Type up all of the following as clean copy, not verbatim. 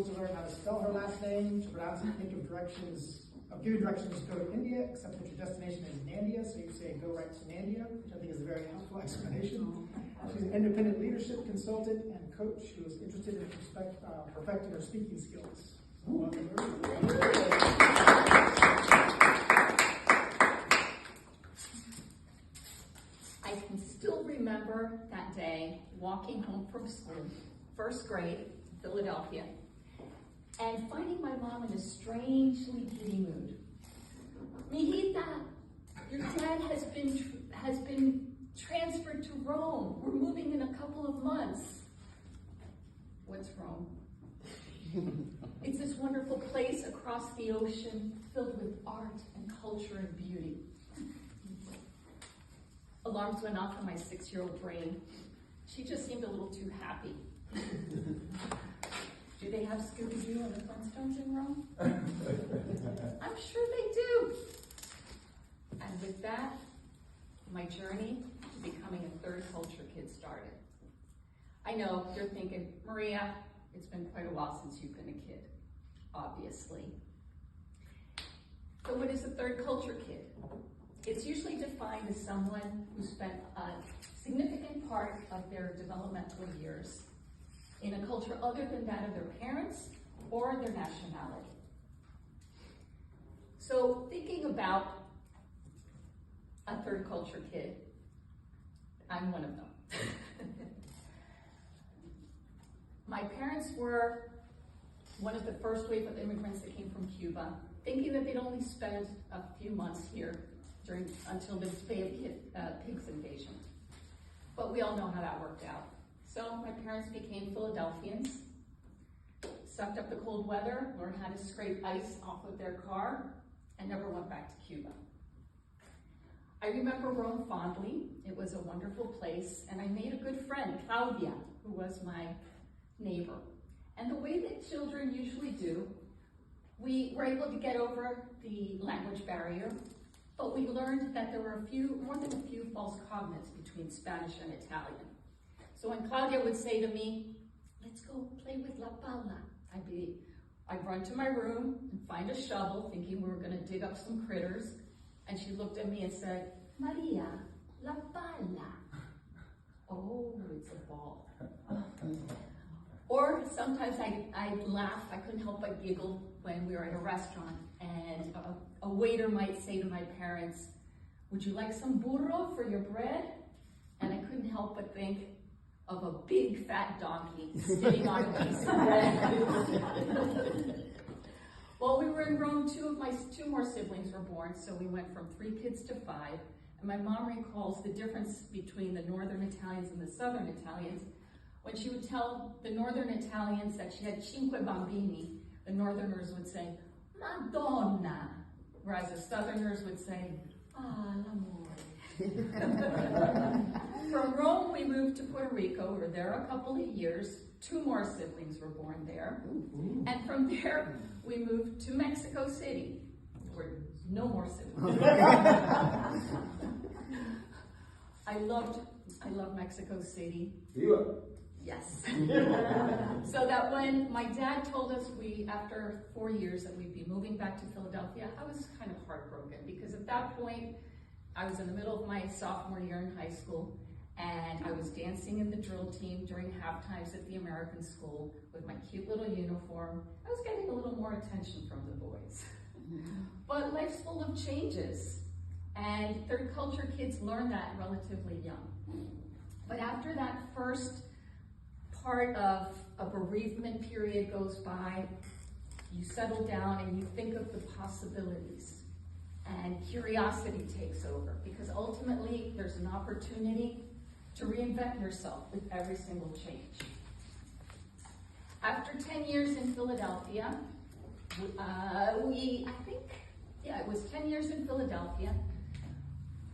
school to learn how to spell her last name, to pronounce it, give directions to go to India, except that your destination is Nandia, so you say go right to Nandia, which I think is a very helpful explanation. She's an independent leadership consultant and coach who is interested in perfecting her speaking skills. So welcome her. I can still remember that day walking home from school, first grade, Philadelphia, and finding my mom in a strangely giddy mood. Mijita, your dad has been transferred to Rome. We're moving in a couple of months. What's Rome? It's this wonderful place across the ocean filled with art and culture and beauty. Alarms went off in my 6-year-old brain. She just seemed a little too happy. Do they have Scooby-Doo and the Flintstones in Rome? I'm sure they do. And with that, my journey to becoming a third culture kid started. I know you're thinking, Maria, it's been quite a while since you've been a kid, obviously. So what is a third culture kid? It's usually defined as someone who spent a significant part of their developmental years in a culture other than that of their parents or their nationality. So thinking about a third culture kid, I'm one of them. My parents were one of the first wave of immigrants that came from Cuba, thinking that they'd only spend a few months here until the Bay of Pigs invasion. But we all know how that worked out. So my parents became Philadelphians, sucked up the cold weather, learned how to scrape ice off of their car, and never went back to Cuba. I remember Rome fondly. It was a wonderful place, and I made a good friend, Claudia, who was my neighbor. And the way that children usually do, we were able to get over the language barrier, but we learned that there were more than a few false cognates between Spanish and Italian. So when Claudia would say to me, let's go play with La Pala, I'd run to my room and find a shovel, thinking we were going to dig up some critters. And she looked at me and said, Maria, La Pala. Oh, it's a ball. Or sometimes I'd laugh, I couldn't help but giggle when we were at a restaurant and a waiter might say to my parents, would you like some burro for your bread? And I couldn't help but think of a big fat donkey sitting on a piece of bread. While we were in Rome, two more siblings were born, so we went from 3 kids to 5. And my mom recalls the difference between the northern Italians and the southern Italians. When she would tell the northern Italians that she had 5 bambini, the northerners would say, Madonna, whereas the southerners would say, ah, l'amore. From Rome, we moved to Puerto Rico. We were there a couple of years. 2 more siblings were born there. And from there, we moved to Mexico City, where no more siblings. I love Mexico City. Viva. Yes. So that when my dad told us after 4 years that we'd be moving back to Philadelphia, I was kind of heartbroken because at that point, I was in the middle of my sophomore year in high school and I was dancing in the drill team during half times at the American school with my cute little uniform. I was getting a little more attention from the boys. But life's full of changes and third culture kids learn that relatively young. But after that first part of a bereavement period goes by, you settle down and you think of the possibilities and curiosity takes over because ultimately there's an opportunity to reinvent yourself with every single change. After 10 years in Philadelphia, it was 10 years in Philadelphia,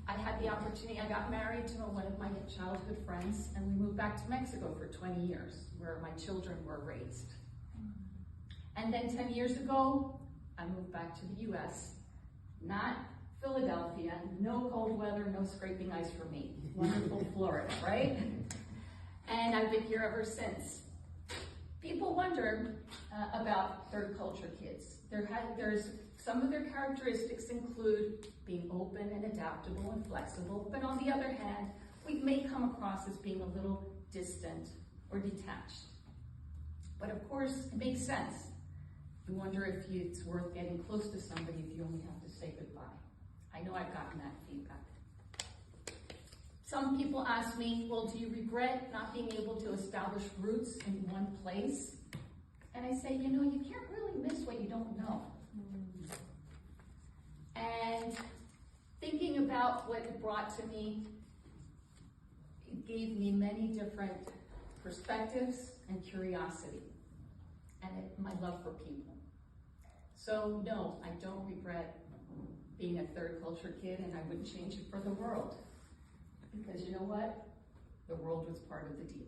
I had the opportunity, I got married to one of my childhood friends and we moved back to Mexico for 20 years where my children were raised. And then 10 years ago, I moved back to the US, not Philadelphia, no cold weather, no scraping ice for me. Wonderful Florida, right? And I've been here ever since. People wonder about third culture kids. There's some of their characteristics include being open and adaptable and flexible, but on the other hand, we may come across as being a little distant or detached. But of course, it makes sense. You wonder if it's worth getting close to somebody if you only have to say goodbye. I know I've gotten that feedback. Some people ask me, well, do you regret not being able to establish roots in one place? And I say, you know, you can't really miss what you don't know. And thinking about what it brought to me, it gave me many different perspectives and curiosity, and my love for people. So no, I don't regret being a third culture kid, and I wouldn't change it for the world. Because you know what? The world was part of the deal.